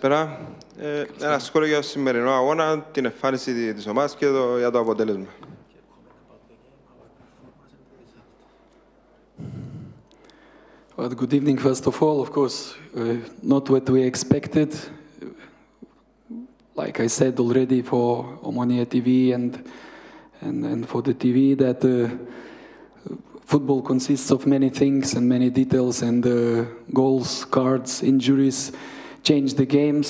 Καλησπέρα. Ένα σχόλιο για το σημερινό αγώνα, την εμφάνιση της ομάδας και για το αποτέλεσμα. Well, good evening, first of all. Of course, not what we expected. Like I said already for OMONOIA TV and for the TV, that football consists of many things and many details, and goals, cards, injuries change the games,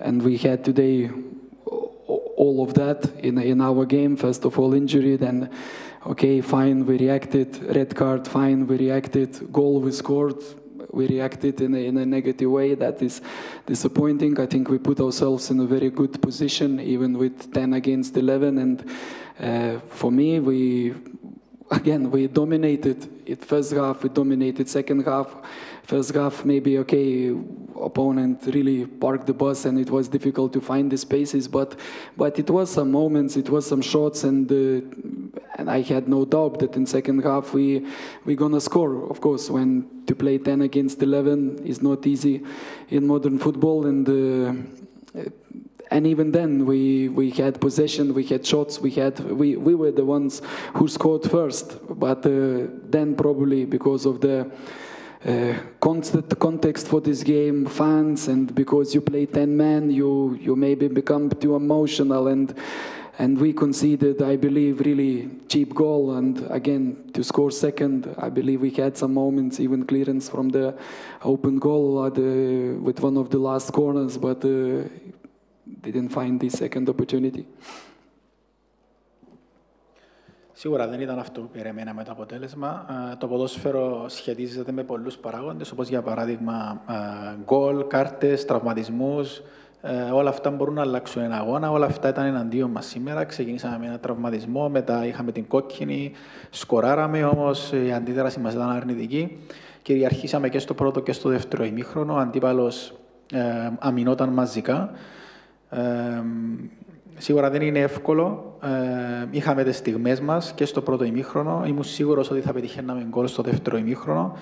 and we had today all of that in our game. First of all, injury, then okay, fine, we reacted. Red card, fine, we reacted. Goal, we scored. We reacted in a negative way. That is disappointing. I think we put ourselves in a very good position, even with 10 against 11. And for me, we dominated it first half. We dominated second half. First half, maybe okay, opponent really parked the bus, and it was difficult to find the spaces. But it was some moments, it was some shots, and I had no doubt that in second half we're gonna score. Of course, when to play 10 against 11 is not easy in modern football, and even then we had possession, we had shots, we were the ones who scored first. But then probably because of the constant context for this game, fans, and because you play 10 men, you maybe become too emotional, and we conceded, I believe, really cheap goal. And again, to score second, I believe we had some moments, even clearance from the open goal with one of the last corners, but didn't find the second opportunity. Σίγουρα δεν ήταν αυτό που περιμέναμε το αποτέλεσμα. Το ποδόσφαιρο σχετίζεται με πολλούς παράγοντες, όπως για παράδειγμα γκολ, κάρτες, τραυματισμούς. Όλα αυτά μπορούν να αλλάξουν ένα αγώνα. Όλα αυτά ήταν εναντίον μας σήμερα. Ξεκινήσαμε με ένα τραυματισμό, μετά είχαμε την κόκκινη, σκοράραμε, όμως η αντίδραση μας ήταν αρνητική. Κυριαρχήσαμε και στο πρώτο και στο δεύτερο ημίχρονο. Ο αντίπαλος αμυνόταν μαζικά. Σίγουρα δεν είναι εύκολο. Είχαμε τις στιγμές μας και στο πρώτο ημίχρονο. Ήμουν σίγουρος ότι θα πετυχαίναμε γκολ στο δεύτερο ημίχρονο.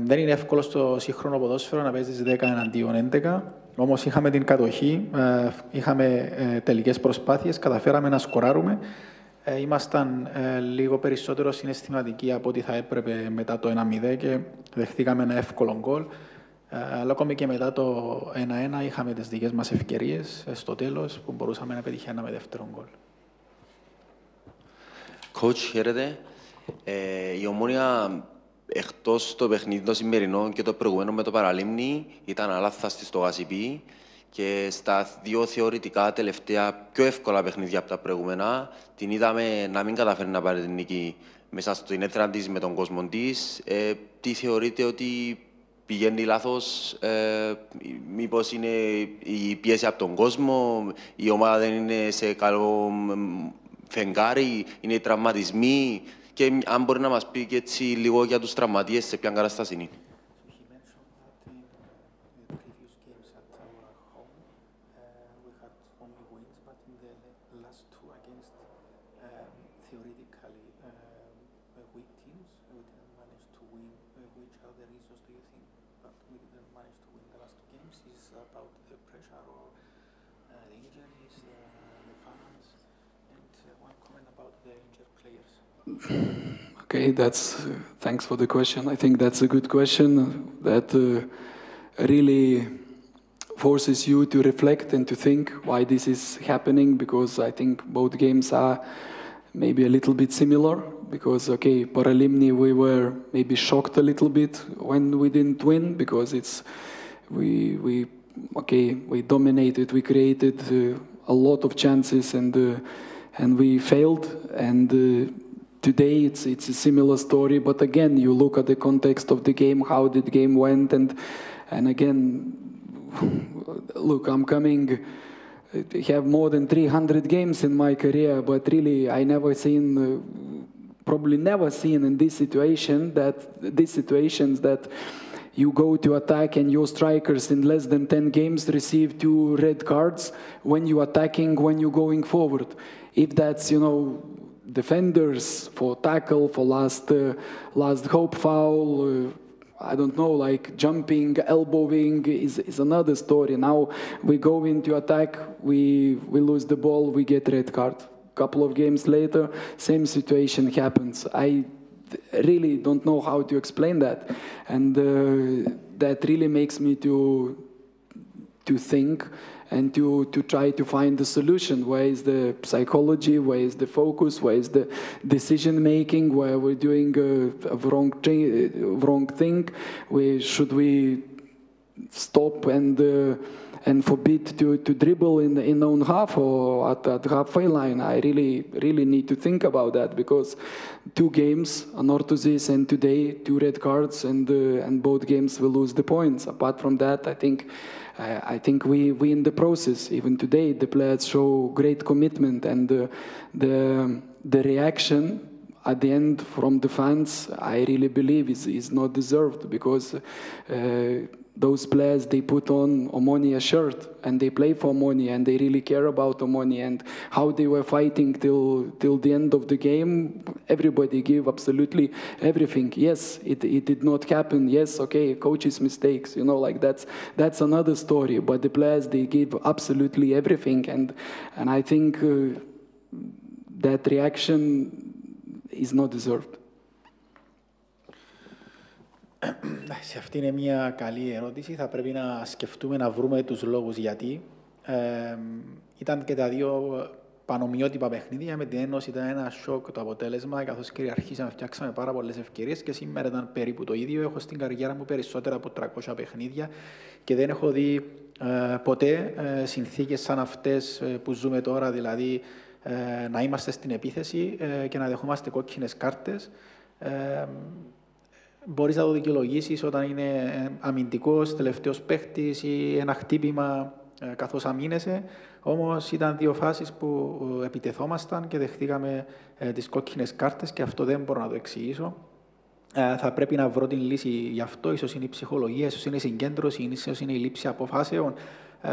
Δεν είναι εύκολο στο σύγχρονο ποδόσφαιρο να παίζεις 10 εναντίον 11. Όμως είχαμε την κατοχή, είχαμε τελικές προσπάθειες, καταφέραμε να σκοράρουμε. Ήμασταν λίγο περισσότερο συναισθηματικοί από ό,τι θα έπρεπε μετά το 1-0 και δεχτήκαμε ένα εύκολο γκολ. Αλλά ακόμη και μετά το 1-1 είχαμε τις δικές μας ευκαιρίες στο τέλος που μπορούσαμε να πετυχαίναμε δεύτερο γκολ. Coach, χαίρετε. Η Ομόνοια εκτός το παιχνίδι το σημερινό και το προηγούμενο με το Παραλίμνη ήταν αλάθαστη στο Γασιπί και στα δύο θεωρητικά τελευταία πιο εύκολα παιχνίδια από τα προηγούμενα την είδαμε να μην καταφέρει να πάρει την νίκη μέσα στην έδρα της με τον κόσμο της. Τι θεωρείτε ότι πηγαίνει λάθος, μήπως είναι η πίεση από τον κόσμο, η ομάδα δεν είναι σε καλό φεγγάρι, είναι οι τραυματισμοί και αν μπορεί να μας πει και έτσι λίγο για τους τραυματίες, σε ποια κατάσταση είναι. Okay, thanks for the question. I think that's a good question that really forces you to reflect and to think why this is happening, because I think both games are maybe a little bit similar, because, okay, Paralimni, we were maybe shocked a little bit when we didn't win, because we dominated, we created a lot of chances, and we failed, and today it's a similar story, but again, you look at the context of the game, how the game went, and again, look, I'm coming, have more than 300 games in my career, but really I probably never seen in these situations that you go to attack and your strikers in less than 10 games receive 2 red cards when you're attacking, when you're going forward. If that's, defenders for tackle, for last hope foul, I don't know, like jumping, elbowing is another story. Now we go into attack, we lose the ball, we get red card. Couple of games later, same situation happens. I really don't know how to explain that, and that really makes me to think and to try to find the solution. Where is the psychology? Where is the focus? Where is the decision making? Where we're doing a wrong thing? Should we stop and forbid to dribble in own half or at halfway line? I really need to think about that, because 2 games, Anorthosis and today, 2 red cards, and both games will lose the points. Apart from that, I think we in the process. Even today, the players show great commitment, and the reaction at the end from the fans, I really believe is not deserved, because those players, they put on OMONOIA shirt and they play for OMONOIA and they really care about OMONOIA, and how they were fighting till the end of the game. Everybody gave absolutely everything. Yes, it did not happen. Yes, okay, coaches' mistakes, you know, like that's another story. But the players, they gave absolutely everything, and I think that reaction is not deserved. Σε αυτή είναι μια καλή ερώτηση. Θα πρέπει να σκεφτούμε, να βρούμε τους λόγους γιατί. Ήταν και τα δύο πανομοιότυπα παιχνίδια. Με την Ένωση ήταν ένα σοκ το αποτέλεσμα, καθώς κυριαρχήσαμε, φτιάξαμε πάρα πολλές ευκαιρίες, και σήμερα ήταν περίπου το ίδιο. Έχω στην καριέρα μου περισσότερα από 300 παιχνίδια και δεν έχω δει ποτέ συνθήκες σαν αυτές που ζούμε τώρα, δηλαδή να είμαστε στην επίθεση και να δεχόμαστε κόκκινες κάρτες. Μπορείς να το δικαιολογήσεις όταν είναι αμυντικός, τελευταίος παίχτης ή ένα χτύπημα καθώς αμήνεσαι. Όμως ήταν 2 φάσεις που επιτεθόμασταν και δεχτήκαμε τις κόκκινες κάρτες, και αυτό δεν μπορώ να το εξηγήσω. Θα πρέπει να βρω την λύση γι' αυτό. Ίσως είναι η ψυχολογία, ίσως είναι η συγκέντρωση, ίσως είναι η λήψη αποφάσεων.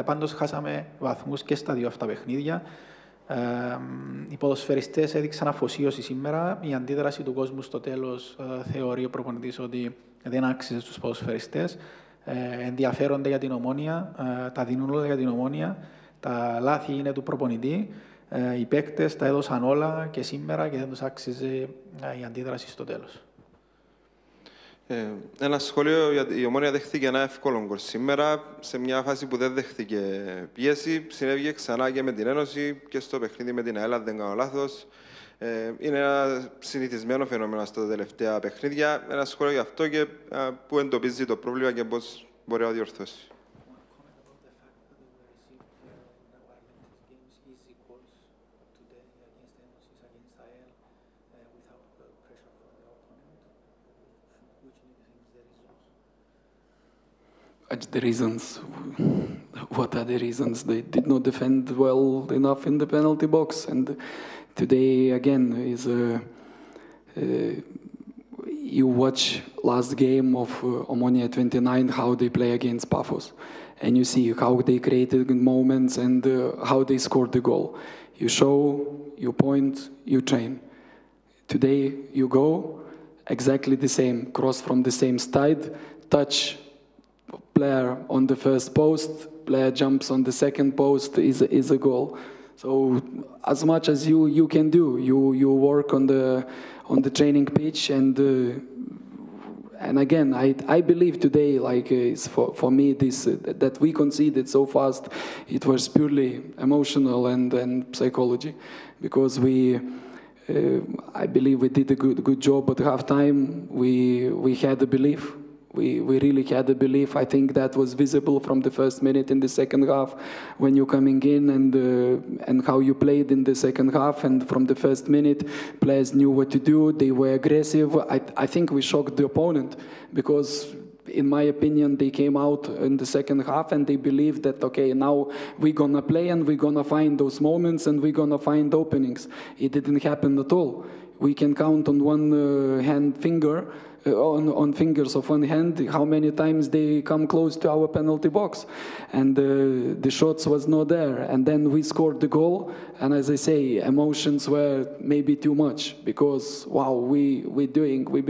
Πάντως χάσαμε βαθμούς και στα 2 αυτά παιχνίδια. Οι ποδοσφαιριστές έδειξαν αφοσίωση σήμερα. Η αντίδραση του κόσμου στο τέλος θεωρεί ο προπονητής ότι δεν άξιζε στους ποδοσφαιριστές. Ενδιαφέρονται για την OMONOIA, τα δίνουν όλα για την OMONOIA. Τα λάθη είναι του προπονητή. Οι παίκτες τα έδωσαν όλα και σήμερα, και δεν τους άξιζε η αντίδραση στο τέλος. Ένα σχόλιο, η OMONOIA δέχτηκε ένα εύκολο γκολ σήμερα, σε μια φάση που δεν δέχτηκε πίεση. Συνέβηκε ξανά και με την Ένωση και στο παιχνίδι με την ΑΕΛ, αν δεν κάνω λάθος. Είναι ένα συνηθισμένο φαινόμενο στα τελευταία παιχνίδια. Ένα σχόλιο γι' αυτό και που εντοπίζει το πρόβλημα και πώς μπορεί να διορθώσει. The reasons. What are the reasons? They did not defend well enough in the penalty box, and today again is you watch last game of OMONOIA 29, how they play against Paphos, and you see how they created good moments and how they scored the goal. You show, you point, you train. Today you go exactly the same, cross from the same side, touch. Player on the first post, player jumps on the second post, is a goal. So as much as you can do, you work on the training pitch, and again I believe today, like for me, this that we conceded so fast, it was purely emotional and psychology, because I believe we did a good job at halftime. We had a belief. We really had a belief. I think that was visible from the first minute in the second half, when you're coming in and how you played in the second half. And from the first minute, players knew what to do. They were aggressive. I think we shocked the opponent, because in my opinion, they came out in the second half and they believed that, okay, now we're going to play and we're going to find those moments and we're going to find openings. It didn't happen at all. We can count on one hand finger on fingers of one hand how many times they come close to our penalty box, and the shots was not there. And then we scored the goal, and as I say, emotions were maybe too much, because wow, we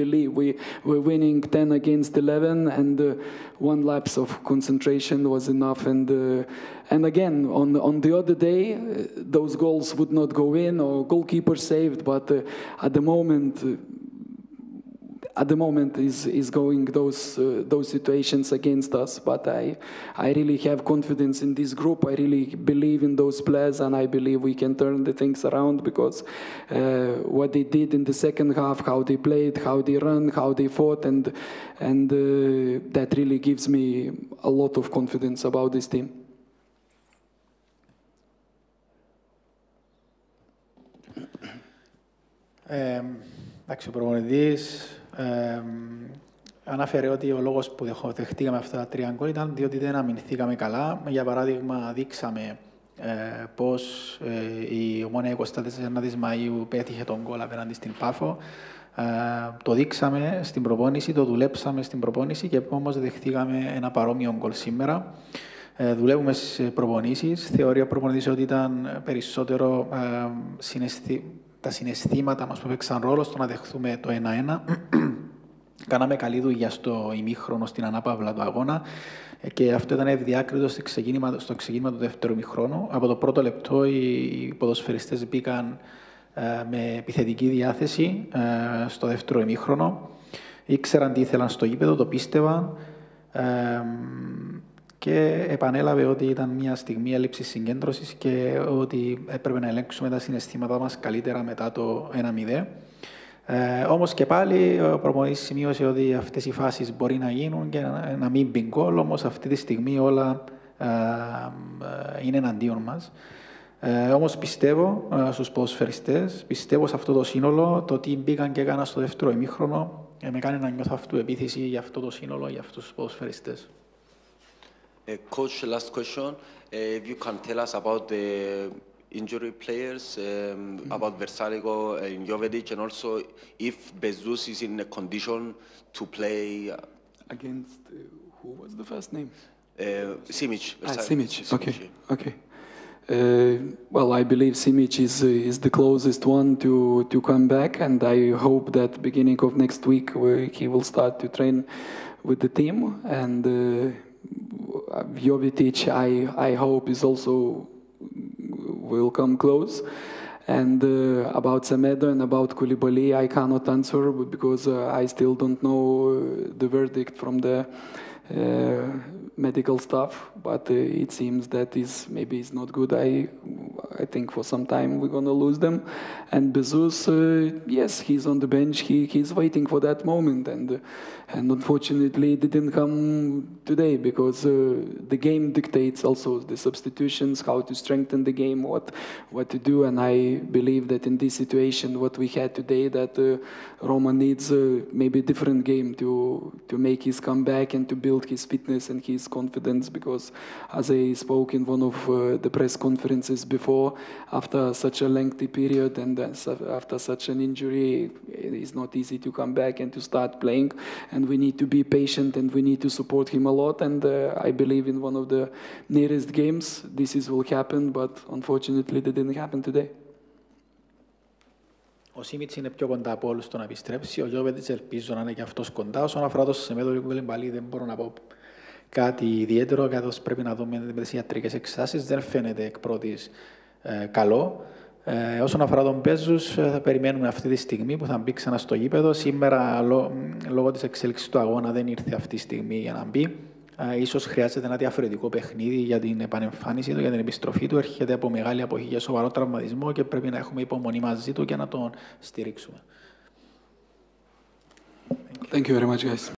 believe we're winning 10 against 11, and one lapse of concentration was enough. And again, on the other day, those goals would not go in, or goalkeeper saved, but at the moment is going those situations against us. But I really have confidence in this group. I really believe in those players, and I believe we can turn the things around, because what they did in the second half, how they played, how they run, how they fought, and that really gives me a lot of confidence about this team. Εντάξει, ο προπονητής αναφέρε ότι ο λόγος που δεχτήκαμε αυτά τα 3 γκολ ήταν διότι δεν αμυνθήκαμε καλά. Για παράδειγμα, δείξαμε πώς η Ομόνοια 24 Μαΐου πέτυχε τον γκολ απέναντι στην Πάφο. Το δείξαμε στην προπόνηση, το δουλέψαμε στην προπόνηση, και όμως δεχτήκαμε ένα παρόμοιο γκολ σήμερα. Δουλεύουμε στις προπονήσεις. Θεωρεί ο προπονητής ότι ήταν περισσότερο τα συναισθήματα μας που παίξαν ρόλο στο να δεχθούμε το 1-1. Κάναμε καλή δουλειά στο ημίχρονο, στην ανάπαυλα του αγώνα, και αυτό ήταν ευδιάκριτο στο ξεκίνημα του δεύτερου ημίχρονου. Από το πρώτο λεπτό οι ποδοσφαιριστές μπήκαν με επιθετική διάθεση στο δεύτερο ημίχρονο. Ήξεραν τι ήθελαν στο γήπεδο, το πίστευαν, και επανέλαβε ότι ήταν μια στιγμή έλλειψης συγκέντρωσης και ότι έπρεπε να ελέγξουμε τα συναισθήματά μας καλύτερα μετά το 1-0. Όμως και πάλι ο προπονητής σημείωσε ότι αυτές οι φάσεις μπορεί να γίνουν και να μην μπει γκολ, όμως αυτή τη στιγμή όλα είναι εναντίον μας. Όμως πιστεύω στους ποδοσφαιριστές, πιστεύω σε αυτό το σύνολο, το τι μπήκαν και έκανα στο δεύτερο ημίχρονο με κάνει να νιώθω αυτοεπίθεση για αυτό το σύνολο, για αυτούς τους ποδοσφαιριστές. Coach, last question. If you can tell us about the injury players, about Versaligo and Jovetic, and also if Bezos is in a condition to play Against who was the first name? Simic. Simic. Okay. Well, I believe Simic is the closest one to come back, and I hope that beginning of next week he will start to train with the team. And Jovetic, I hope, is also will come close. And about Semedo and about Koulibaly, I cannot answer because I still don't know the verdict from the medical staff. But it seems that maybe it's not good. I think for some time we're gonna lose them. And Bezos, yes, he's on the bench. He's waiting for that moment, and unfortunately it didn't come today because the game dictates also the substitutions, how to strengthen the game, what to do. And I believe that in this situation, what we had today, that Roma needs maybe a different game to make his comeback and to build his fitness and his confidence. Because as I spoke in one of the press conferences before, after such a lengthy period and after such an injury, it is not easy to come back and to start playing. And we need to be patient and we need to support him a lot. And I believe in one of the nearest games this will happen, but unfortunately it didn't happen today. Ο Σίμιτς είναι πιο κοντά από όλους στο να επιστρέψει. Ο Γιώβετιτς ελπίζω να είναι και αυτός κοντά. Όσον αφορά το Σεμέδο Κουλιμπαλί, δεν μπορώ να πω κάτι ιδιαίτερο, καθώς πρέπει να δούμε με τις ιατρικές εξετάσεις. Δεν φαίνεται εκ πρώτης καλό. Όσον αφορά τον Μπέζους, θα περιμένουμε αυτή τη στιγμή που θα μπει ξανά στο γήπεδο. Σήμερα, λόγω της εξέλιξης του αγώνα, δεν ήρθε αυτή τη στιγμή για να μπει. Ίσως χρειάζεται ένα διαφορετικό παιχνίδι για την επανεμφάνιση του, για την επιστροφή του. Έρχεται από μεγάλη αποχή για σοβαρό τραυματισμό και πρέπει να έχουμε υπομονή μαζί του και να τον στηρίξουμε. Thank you very much, guys.